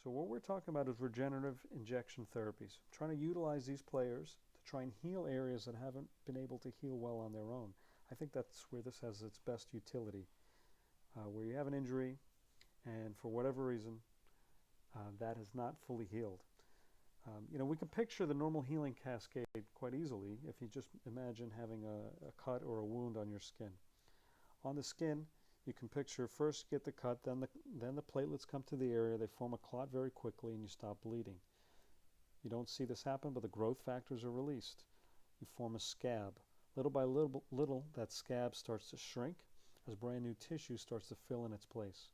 So what we're talking about is regenerative injection therapies, trying to utilize these players to try and heal areas that haven't been able to heal well on their own. I think that's where this has its best utility, where you have an injury and for whatever reason that is not fully healed. We can picture the normal healing cascade quite easily if you just imagine having a cut or a wound on your skin. On the skin, you can picture first you get the cut, then the platelets come to the area, they form a clot very quickly, and you stop bleeding. You don't see this happen, but the growth factors are released. You form a scab. Little by little, that scab starts to shrink as brand new tissue starts to fill in its place.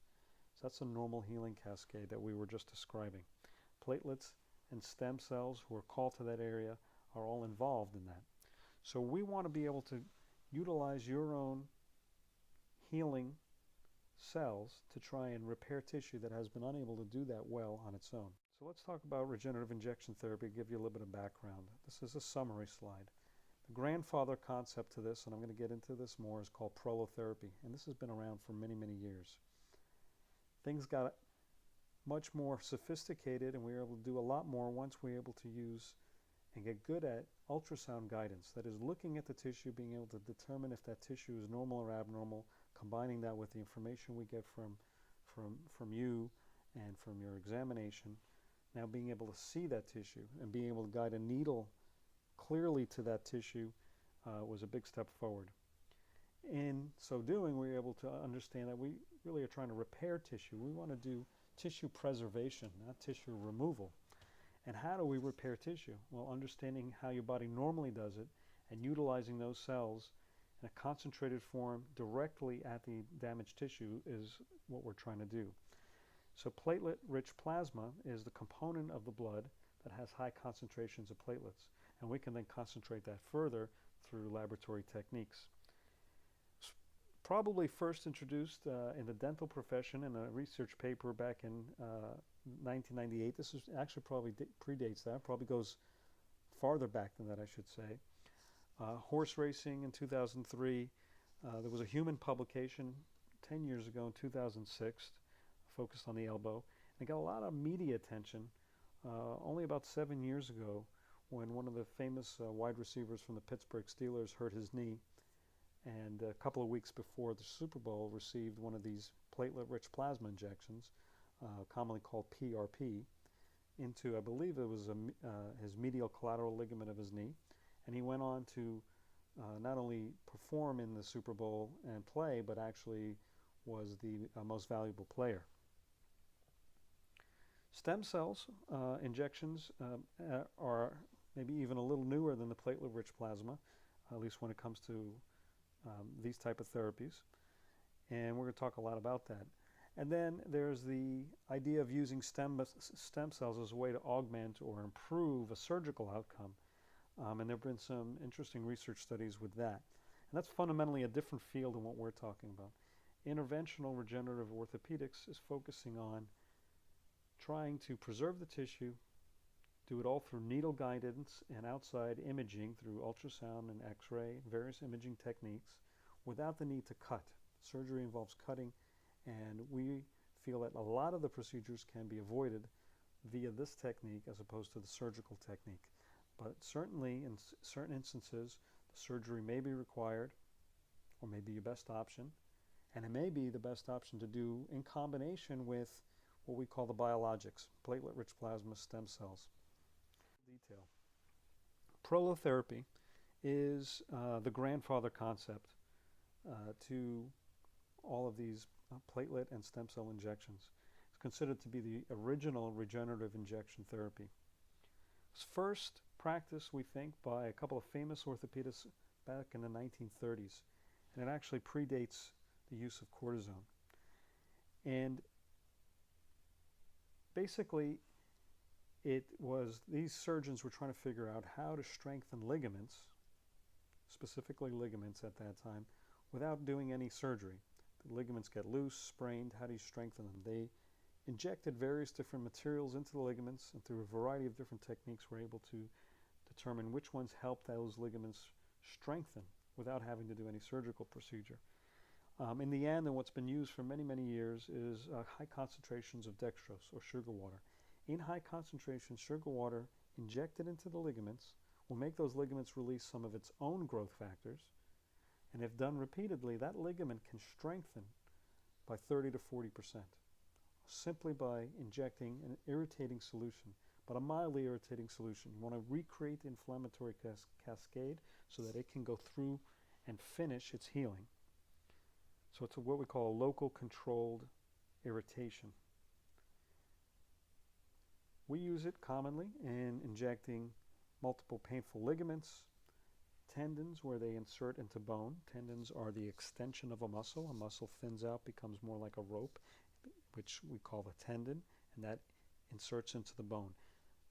So that's a normal healing cascade that we were just describing. Platelets and stem cells who are called to that area are all involved in that. So we want to be able to utilize your own healing cells to try and repair tissue that has been unable to do that well on its own. So let's talk about regenerative injection therapy, give you a little bit of background. This is a summary slide. The grandfather concept to this, and I'm going to get into this more, is called Prolotherapy, and this has been around for many, many years. Things got much more sophisticated, and we were able to do a lot more once we were able to use and get good at ultrasound guidance. That is, looking at the tissue, being able to determine if that tissue is normal or abnormal, combining that with the information we get from you and from your examination. Now being able to see that tissue and being able to guide a needle clearly to that tissue was a big step forward. In so doing, we were able to understand that we really are trying to repair tissue. We want to do tissue preservation, not tissue removal. And how do we repair tissue? Well, understanding how your body normally does it and utilizing those cells in a concentrated form directly at the damaged tissue is what we're trying to do. So platelet-rich plasma is the component of the blood that has high concentrations of platelets, and we can then concentrate that further through laboratory techniques. Probably first introduced in the dental profession in a research paper back in 1998. This is actually probably predates that, probably goes farther back than that, I should say. Horse racing in 2003. There was a human publication 10 years ago in 2006 focused on the elbow. And it got a lot of media attention only about 7 years ago when one of the famous wide receivers from the Pittsburgh Steelers hurt his knee, and a couple of weeks before the Super Bowl received one of these platelet-rich plasma injections, commonly called PRP, into, I believe it was his medial collateral ligament of his knee. And he went on to not only perform in the Super Bowl and play, but actually was the most valuable player. Stem cells injections are maybe even a little newer than the platelet-rich plasma, at least when it comes to these type of therapies. And we're going to talk a lot about that. And then there's the idea of using stem cells as a way to augment or improve a surgical outcome. And there have been some interesting research studies with that. And that's fundamentally a different field than what we're talking about. Interventional regenerative orthopedics is focusing on trying to preserve the tissue, do it all through needle guidance and outside imaging through ultrasound and x-ray, various imaging techniques, without the need to cut. Surgery involves cutting, and we feel that a lot of the procedures can be avoided via this technique as opposed to the surgical technique. But certainly in certain instances, the surgery may be required or may be your best option, and it may be the best option to do in combination with what we call the biologics, platelet-rich plasma stem cells. Detail. Prolotherapy is the grandfather concept to all of these platelet and stem cell injections. It's considered to be the original regenerative injection therapy. It's first practiced, we think, by a couple of famous orthopedists back in the 1930s, and it actually predates the use of cortisone. And basically, it was these surgeons were trying to figure out how to strengthen ligaments, specifically ligaments at that time, without doing any surgery. The ligaments get loose, sprained, how do you strengthen them? They injected various different materials into the ligaments, and through a variety of different techniques were able to determine which ones helped those ligaments strengthen without having to do any surgical procedure. In the end, and what's been used for many, many years is high concentrations of dextrose or sugar water. In high concentration, sugar water injected into the ligaments will make those ligaments release some of its own growth factors. And if done repeatedly, that ligament can strengthen by 30 to 40%, simply by injecting an irritating solution, but a mildly irritating solution. You want to recreate the inflammatory cascade so that it can go through and finish its healing. So it's what we call a local controlled irritation. We use it commonly in injecting multiple painful ligaments, tendons where they insert into bone. Tendons are the extension of a muscle. A muscle thins out, becomes more like a rope, which we call the tendon, and that inserts into the bone.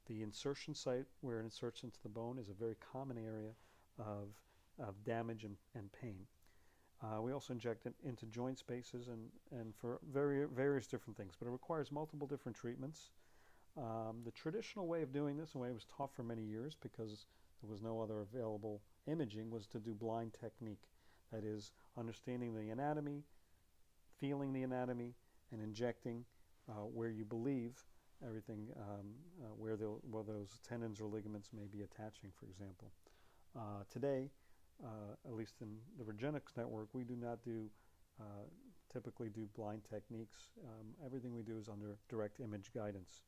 The insertion site where it inserts into the bone is a very common area of damage and pain. We also inject it into joint spaces and for various different things, but it requires multiple different treatments. The traditional way of doing this, the way it was taught for many years because there was no other available imaging, was to do blind technique. That is, understanding the anatomy, feeling the anatomy, and injecting where you believe everything, where those tendons or ligaments may be attaching, for example. Today, at least in the Regenerative network, we do not typically do blind techniques. Everything we do is under direct image guidance.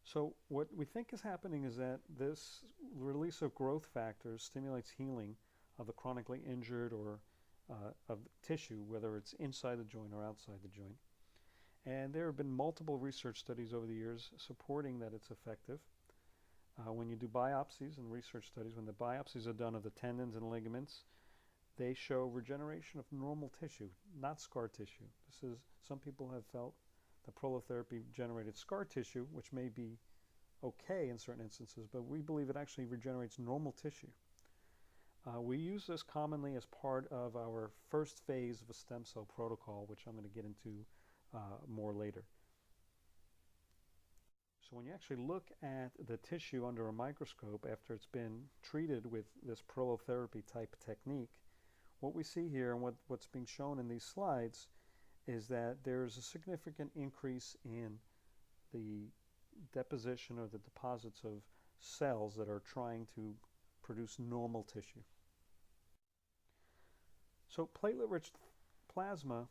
So what we think is happening is that this release of growth factors stimulates healing of the chronically injured or of tissue, whether it's inside the joint or outside the joint. And there have been multiple research studies over the years supporting that it's effective. When you do biopsies and research studies, when the biopsies are done of the tendons and ligaments, they show regeneration of normal tissue, not scar tissue. Some people have felt that prolotherapy generated scar tissue, which may be okay in certain instances, but we believe it actually regenerates normal tissue. We use this commonly as part of our first phase of a stem cell protocol, which I'm going to get into more later. So when you actually look at the tissue under a microscope after it's been treated with this prolotherapy type technique, what we see here and what's being shown in these slides is that there's a significant increase in the deposition or the deposits of cells that are trying to produce normal tissue. So platelet-rich plasma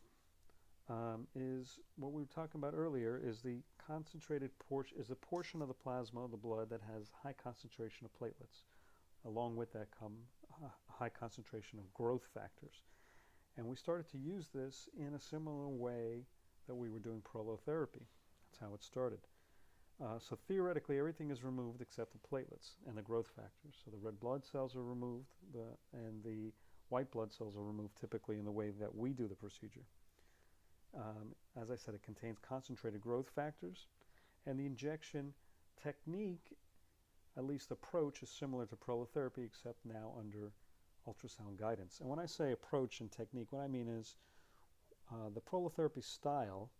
is what we were talking about earlier, is the concentrated portion, is a portion of the plasma of the blood that has high concentration of platelets. Along with that come high concentration of growth factors. And we started to use this in a similar way that we were doing prolotherapy. That's how it started. So theoretically, everything is removed except the platelets and the growth factors. So the red blood cells are removed, and the white blood cells are removed typically in the way that we do the procedure. As I said, it contains concentrated growth factors, and the injection technique, at least approach, is similar to prolotherapy, except now under ultrasound guidance. And when I say approach and technique, what I mean is the prolotherapy style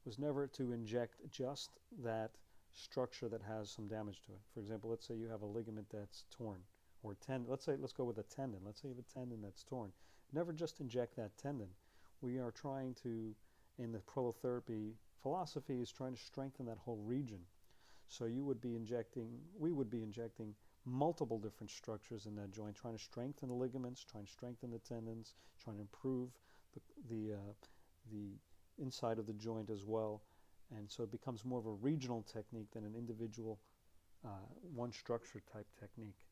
was never to inject just that structure that has some damage to it. For example, let's say you have a ligament that's torn, or tendon. Let's go with a tendon. Let's say you have a tendon that's torn. Never just inject that tendon. We are trying to, in the prolotherapy philosophy, is trying to strengthen that whole region. So we would be injecting multiple different structures in that joint, trying to strengthen the ligaments, trying to strengthen the tendons, trying to improve the inside of the joint as well. And so it becomes more of a regional technique than an individual one structure type technique.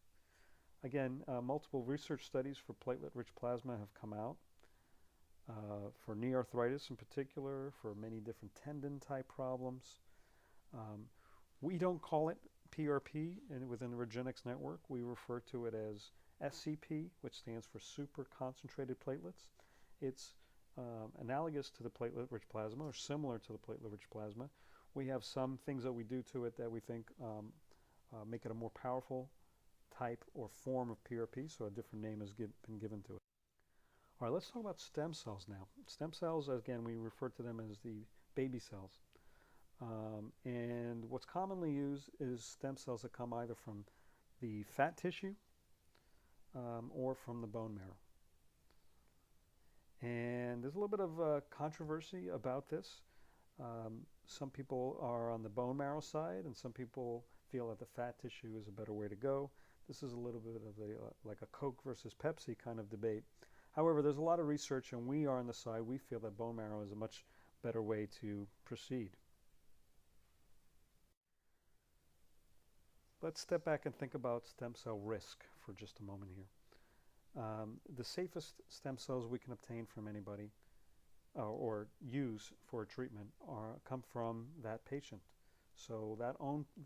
Again, multiple research studies for platelet-rich plasma have come out for knee arthritis in particular, for many different tendon type problems. We don't call it PRP within the Regenerative network. We refer to it as SCP, which stands for super concentrated platelets. It's analogous to the platelet-rich plasma, or similar to the platelet-rich plasma. We have some things that we do to it that we think make it a more powerful type or form of PRP, so a different name has been given to it. All right, let's talk about stem cells now. Stem cells, again, we refer to them as the baby cells. And what's commonly used is stem cells that come either from the fat tissue or from the bone marrow. And there's a little bit of controversy about this. Some people are on the bone marrow side, and some people feel that the fat tissue is a better way to go. This is a little bit of like a Coke versus Pepsi kind of debate. However, there's a lot of research, and we are on the side, we feel that bone marrow is a much better way to proceed. Let's step back and think about stem cell risk for just a moment here. The safest stem cells we can obtain from anybody or use for a treatment come from that patient. So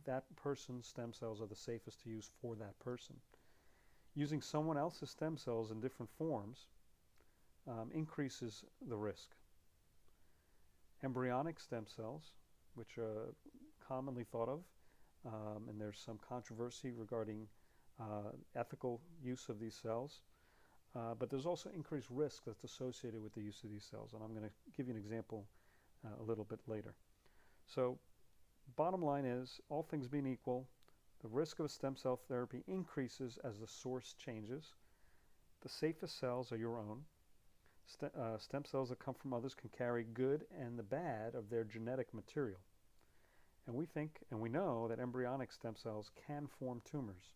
that person's stem cells are the safest to use for that person. Using someone else's stem cells in different forms increases the risk. Embryonic stem cells, which are commonly thought of, and there's some controversy regarding ethical use of these cells, but there's also increased risk that's associated with the use of these cells, and I'm going to give you an example a little bit later. So bottom line is, all things being equal, the risk of a stem cell therapy increases as the source changes. The safest cells are your own. Stem cells that come from others can carry good and the bad of their genetic material. And we think, and we know, that embryonic stem cells can form tumors.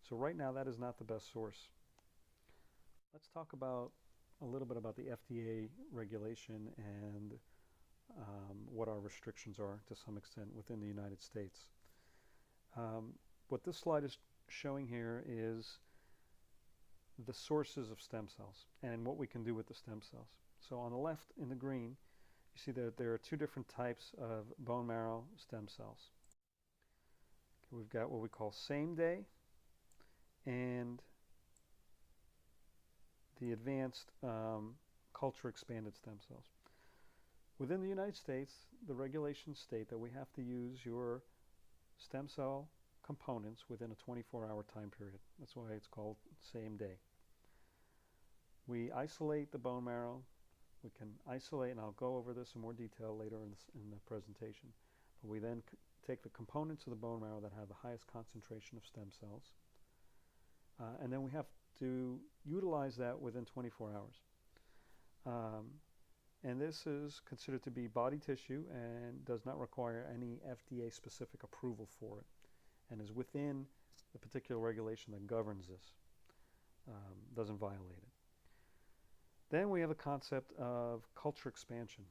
So right now, that is not the best source. Let's talk about a little bit about the FDA regulation and what our restrictions are to some extent within the United States. What this slide is showing here is the sources of stem cells and what we can do with the stem cells. So on the left in the green, you see that there are two different types of bone marrow stem cells. Okay, we've got what we call same day and the advanced culture expanded stem cells. Within the United States, the regulations state that we have to use your stem cell components within a 24-hour time period. That's why it's called same day. We isolate the bone marrow. We can isolate, and I'll go over this in more detail later in the presentation. But we then take the components of the bone marrow that have the highest concentration of stem cells, and then we have to utilize that within 24 hours. And this is considered to be body tissue and does not require any FDA-specific approval for it, and is within the particular regulation that governs this, doesn't violate it. Then we have a concept of culture expansion,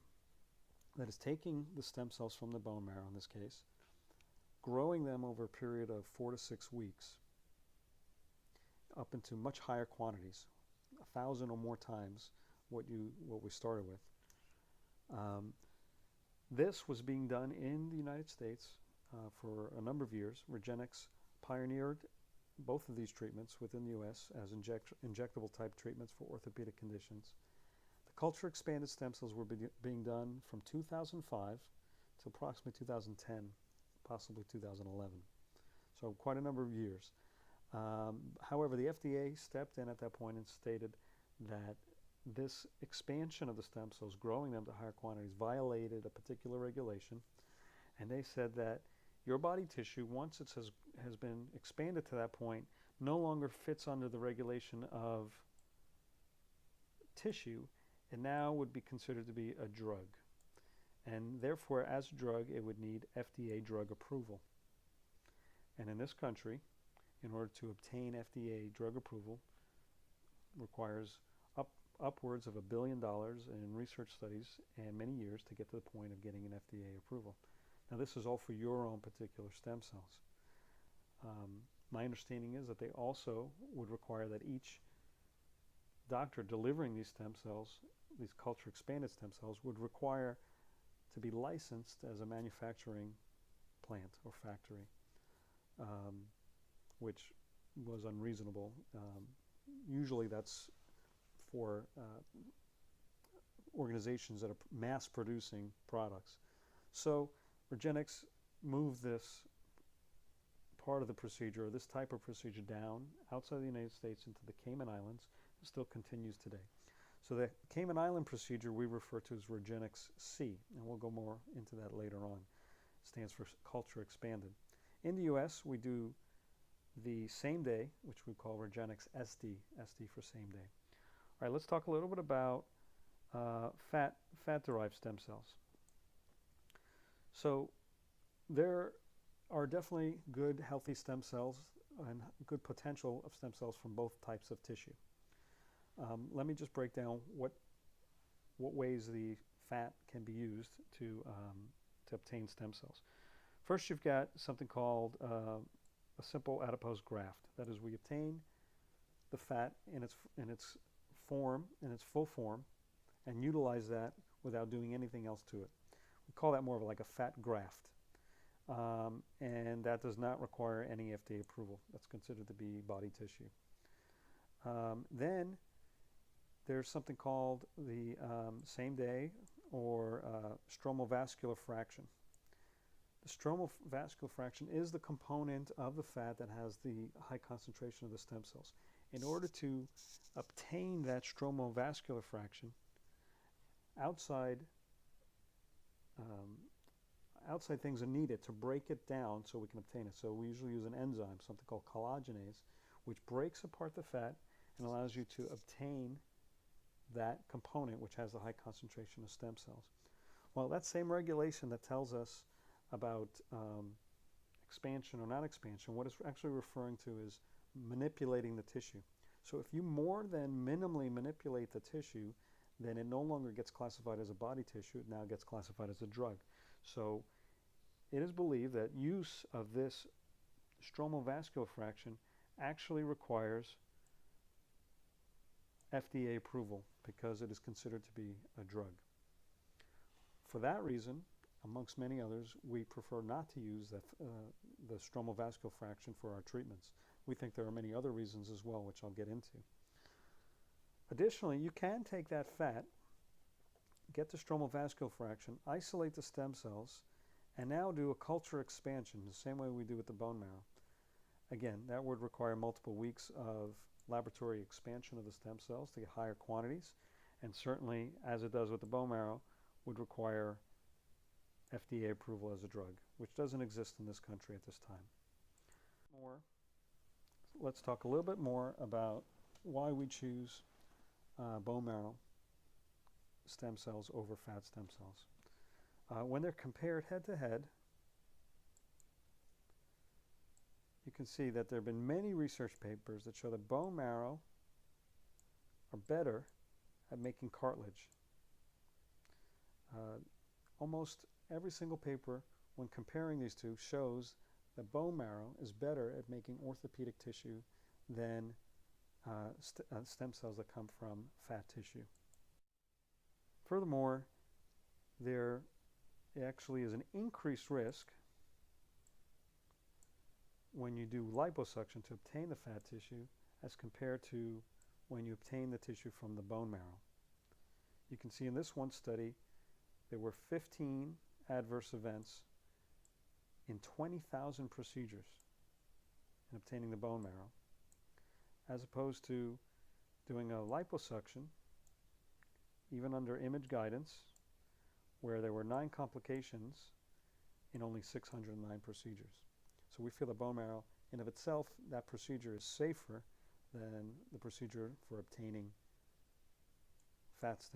that is taking the stem cells from the bone marrow in this case, growing them over a period of 4 to 6 weeks up into much higher quantities, 1,000 or more times what we started with. This was being done in the United States for a number of years. Regenerative pioneered both of these treatments within the U.S. as injectable type treatments for orthopedic conditions. The culture expanded stem cells were being done from 2005 to approximately 2010, possibly 2011. So quite a number of years. However, the FDA stepped in at that point and stated that this expansion of the stem cells, growing them to higher quantities, violated a particular regulation, and they said that your body tissue, once it has been expanded to that point, no longer fits under the regulation of tissue, and now would be considered to be a drug. And therefore, as a drug, it would need FDA drug approval. And in this country, in order to obtain FDA drug approval, requires upwards of $1 billion in research studies and many years to get to the point of getting an FDA approval. Now, this is all for your own particular stem cells. My understanding is that they also would require that each doctor delivering these stem cells, these culture expanded stem cells, would require to be licensed as a manufacturing plant or factory, which was unreasonable. Usually that's for organizations that are mass producing products. So Regenerative moved this part of the procedure, or this type of procedure, down outside the United States into the Cayman Islands. It still continues today. So the Cayman Island procedure we refer to as Regenerative C, and we'll go more into that later on. It stands for culture expanded. In the US, we do the same day, which we call Regenerative SD, SD for same day. All right, let's talk a little bit about fat-derived stem cells. So there are definitely good healthy stem cells and good potential of stem cells from both types of tissue. Let me just break down what ways the fat can be used to obtain stem cells. First, you've got something called a simple adipose graft. That is, we obtain the fat in its form, in its full form, and utilize that without doing anything else to it. We call that more of like a fat graft. And that does not require any FDA approval. That's considered to be body tissue. Then there's something called the same day or stromal vascular fraction. The stromal vascular fraction is the component of the fat that has the high concentration of the stem cells. In order to obtain that stromal vascular fraction, outside things are needed to break it down so we can obtain it. So we usually use an enzyme, something called collagenase, which breaks apart the fat and allows you to obtain that component which has the high concentration of stem cells. Well, that same regulation that tells us about expansion or not expansion, what it's actually referring to is manipulating the tissue. So if you more than minimally manipulate the tissue, then it no longer gets classified as a body tissue, it now gets classified as a drug. So it is believed that use of this stromal vascular fraction actually requires FDA approval because it is considered to be a drug. For that reason, amongst many others, we prefer not to use the stromal vascular fraction for our treatments. We think there are many other reasons as well, which I'll get into. Additionally, you can take that fat, get the stromal vascular fraction, isolate the stem cells, and now do a culture expansion, the same way we do with the bone marrow. Again, that would require multiple weeks of laboratory expansion of the stem cells to get higher quantities, and certainly, as it does with the bone marrow, would require FDA approval as a drug, which doesn't exist in this country at this time. Let's talk a little bit more about why we choose bone marrow stem cells over fat stem cells. When they're compared head to head, you can see that there have been many research papers that show that bone marrow are better at making cartilage. Almost every single paper, when comparing these two, shows that bone marrow is better at making orthopedic tissue than stem cells that come from fat tissue. Furthermore, there actually is an increased risk when you do liposuction to obtain the fat tissue as compared to when you obtain the tissue from the bone marrow. You can see in this one study there were 15 adverse events in 20,000 procedures in obtaining the bone marrow, as opposed to doing a liposuction, even under image guidance, where there were 9 complications in only 609 procedures. So we feel the bone marrow, in of itself, that procedure is safer than the procedure for obtaining fat stem.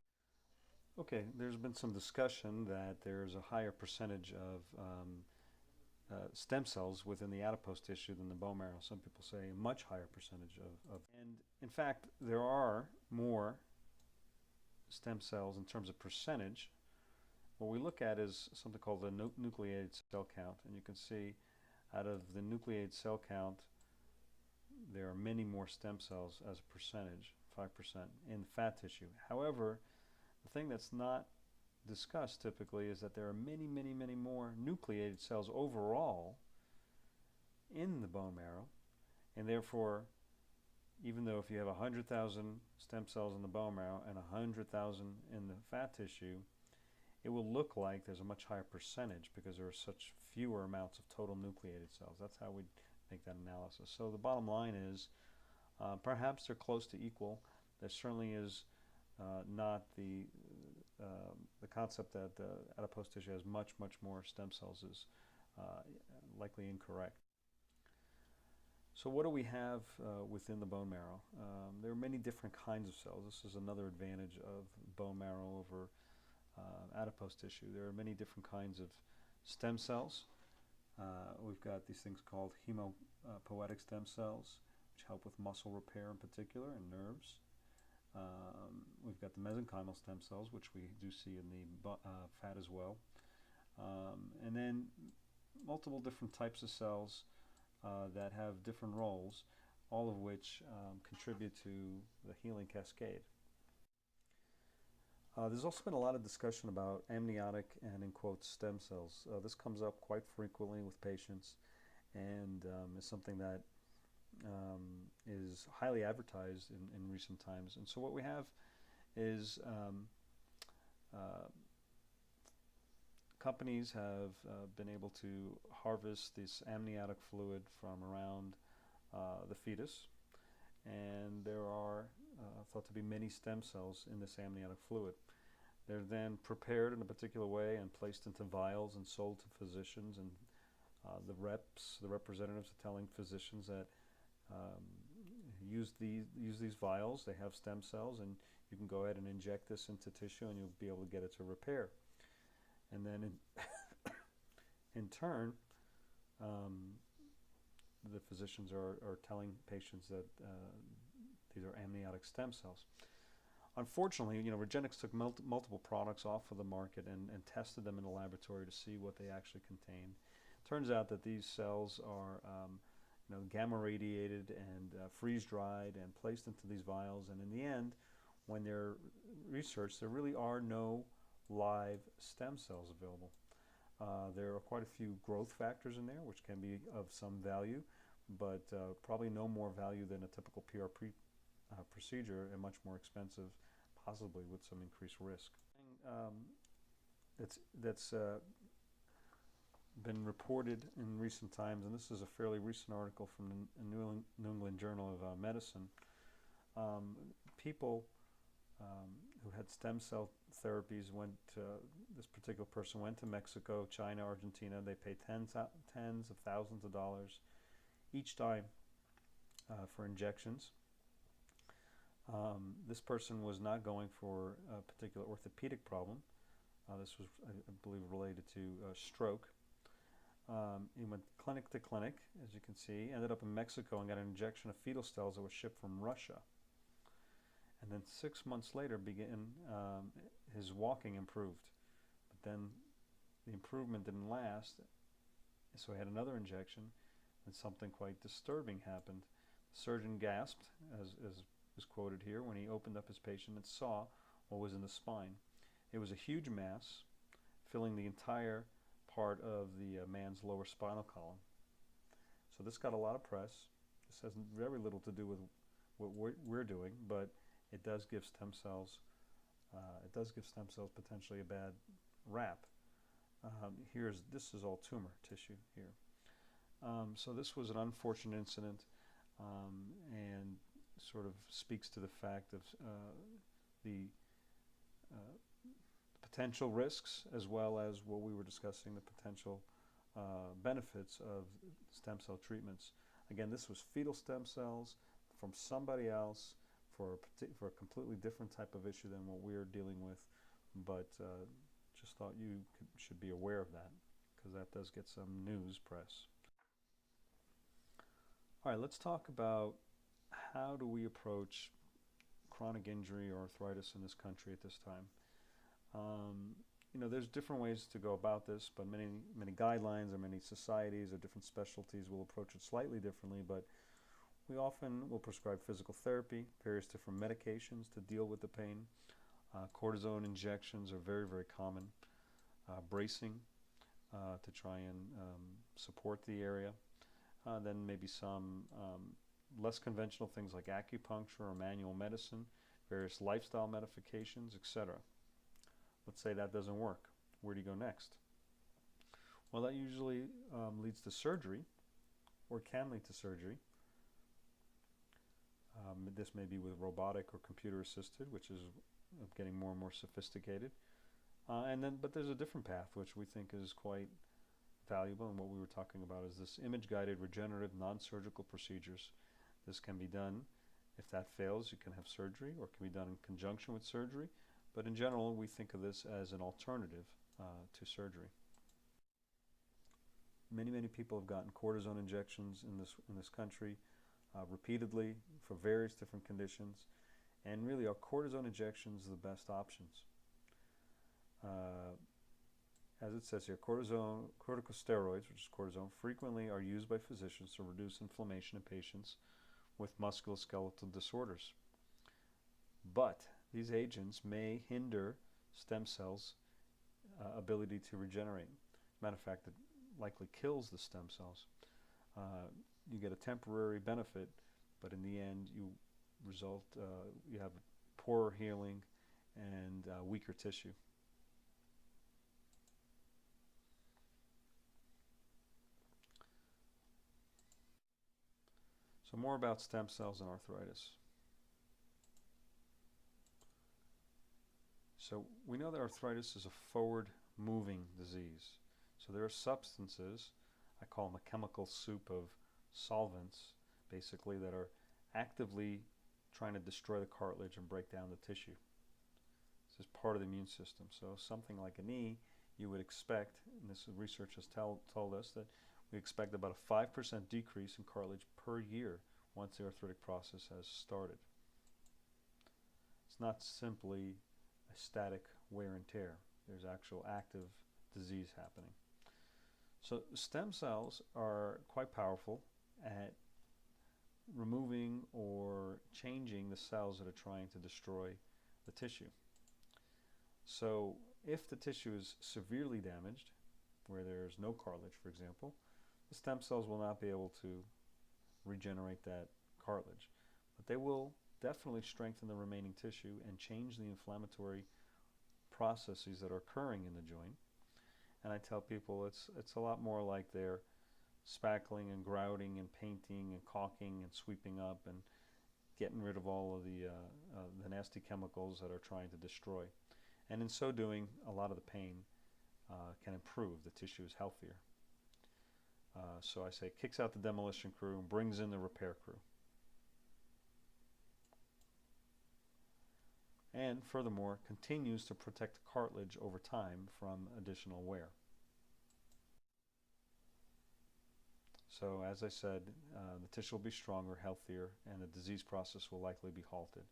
Okay, there's been some discussion that there's a higher percentage of stem cells within the adipose tissue than the bone marrow. Some people say a much higher percentage and in fact, there are more stem cells in terms of percentage. What we look at is something called the nucleated cell count, and you can see out of the nucleated cell count, there are many more stem cells as a percentage, 5%, in fat tissue. However, the thing that's not discussed typically is that there are many, many, many more nucleated cells overall in the bone marrow, and therefore, even though if you have 100,000 stem cells in the bone marrow and 100,000 in the fat tissue, it will look like there's a much higher percentage because there are such fewer amounts of total nucleated cells. That's how we make that analysis. So the bottom line is perhaps they're close to equal. There certainly is not the concept that adipose tissue has much, much more stem cells is likely incorrect. So what do we have within the bone marrow? There are many different kinds of cells. This is another advantage of bone marrow over adipose tissue. There are many different kinds of stem cells. We've got these things called hemopoietic stem cells, which help with muscle repair in particular and nerves. We've got the mesenchymal stem cells, which we do see in the fat as well. And then multiple different types of cells that have different roles, all of which contribute to the healing cascade. There's also been a lot of discussion about amniotic and, in quotes, stem cells. This comes up quite frequently with patients and is something that is highly advertised in recent times. And so what we have is companies have been able to harvest this amniotic fluid from around the fetus, and there are thought to be many stem cells in this amniotic fluid. They're then prepared in a particular way and placed into vials and sold to physicians, and the representatives are telling physicians that use these vials. They have stem cells, and you can go ahead and inject this into tissue and you'll be able to get it to repair. And then in turn, the physicians are telling patients that these are amniotic stem cells. Unfortunately, Regenerative took multiple products off of the market and tested them in the laboratory to see what they actually contained. Turns out that these cells are gamma radiated and freeze-dried and placed into these vials, and in the end, when they're researched, there really are no live stem cells available. There are quite a few growth factors in there, which can be of some value, but probably no more value than a typical PRP procedure, and much more expensive, possibly with some increased risk. That's been reported in recent times, and this is a fairly recent article from the New England Journal of Medicine. People who had stem cell therapies this particular person went to Mexico, China, Argentina. They paid tens of thousands of dollars each time for injections. This person was not going for a particular orthopedic problem. This was, I believe, related to stroke. He went clinic to clinic, as you can see, ended up in Mexico and got an injection of fetal cells that were shipped from Russia. And then 6 months later, his walking improved. But then the improvement didn't last, so he had another injection, and something quite disturbing happened. The surgeon gasped, as is quoted here, when he opened up his patient and saw what was in the spine. It was a huge mass filling the entire part of the man's lower spinal column. So this got a lot of press. This has very little to do with what we're doing, but it does give stem cells potentially a bad rap. This is all tumor tissue here. So this was an unfortunate incident, and sort of speaks to the fact of the potential risks, as well as what we were discussing, the potential benefits of stem cell treatments. Again, this was fetal stem cells from somebody else for a completely different type of issue than what we're dealing with, but just thought you should be aware of that, because that does get some news press. All right, let's talk about how do we approach chronic injury or arthritis in this country at this time. There's different ways to go about this, but many guidelines or many societies or different specialties will approach it slightly differently, but we often will prescribe physical therapy, various different medications to deal with the pain. Cortisone injections are very, very common. Bracing to try and support the area. Then maybe some less conventional things like acupuncture or manual medicine, various lifestyle modifications, etc. Let's say that doesn't work. Where do you go next? Well, that usually leads to surgery, or can lead to surgery. This may be with robotic or computer assisted, which is getting more and more sophisticated. But there's a different path which we think is quite valuable, and what we were talking about is this image-guided regenerative non-surgical procedures. This can be done. If that fails, you can have surgery, or it can be done in conjunction with surgery. But in general, we think of this as an alternative to surgery. Many people have gotten cortisone injections in this country repeatedly for various different conditions, and really our cortisone injections are the best options. As it says here, corticosteroids, which is cortisone, frequently are used by physicians to reduce inflammation in patients with musculoskeletal disorders. But these agents may hinder stem cells' ability to regenerate. As a matter of fact, it likely kills the stem cells. You get a temporary benefit, but in the end, you have poorer healing and weaker tissue. So more about stem cells and arthritis. So we know that arthritis is a forward-moving disease. So there are substances, I call them a chemical soup of solvents, basically, that are actively trying to destroy the cartilage and break down the tissue. This is part of the immune system. So something like a knee, you would expect, and this research has told us that we expect about a 5% decrease in cartilage per year once the arthritic process has started. It's not simply a static wear and tear. There's actual active disease happening. So stem cells are quite powerful at removing or changing the cells that are trying to destroy the tissue. So if the tissue is severely damaged, where there's no cartilage, for example, the stem cells will not be able to regenerate that cartilage. But they will definitely strengthen the remaining tissue and change the inflammatory processes that are occurring in the joint. And I tell people it's a lot more like they're spackling and grouting and painting and caulking and sweeping up and getting rid of all of the nasty chemicals that are trying to destroy. And in so doing, a lot of the pain can improve. The tissue is healthier. So I say it kicks out the demolition crew and brings in the repair crew. And furthermore, continues to protect the cartilage over time from additional wear. So as I said, the tissue will be stronger, healthier, and the disease process will likely be halted.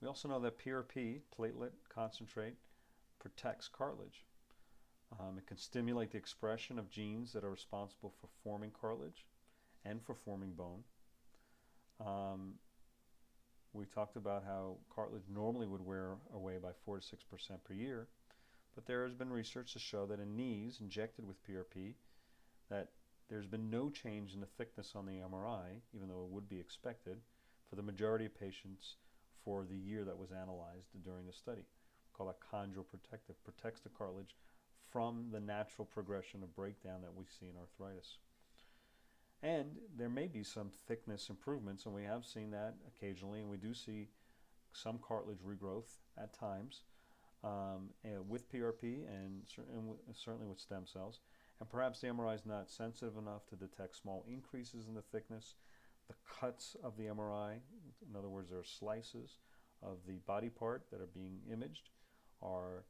We also know that PRP, platelet concentrate, protects cartilage. It can stimulate the expression of genes that are responsible for forming cartilage and for forming bone. We talked about how cartilage normally would wear away by 4 to 6% per year, but there has been research to show that in knees injected with PRP, that there's been no change in the thickness on the MRI, even though it would be expected, for the majority of patients for the year that was analyzed during the study. We call that chondroprotective, protects the cartilage from the natural progression of breakdown that we see in arthritis. And there may be some thickness improvements, and we have seen that occasionally, and we do see some cartilage regrowth at times with PRP and certainly with stem cells. And perhaps the MRI is not sensitive enough to detect small increases in the thickness. The cuts of the MRI, in other words, there are slices of the body part that are being imaged, are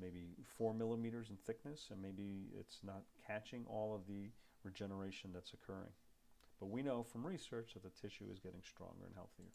maybe 4 millimeters in thickness, and maybe it's not catching all of the regeneration that's occurring. But we know from research that the tissue is getting stronger and healthier.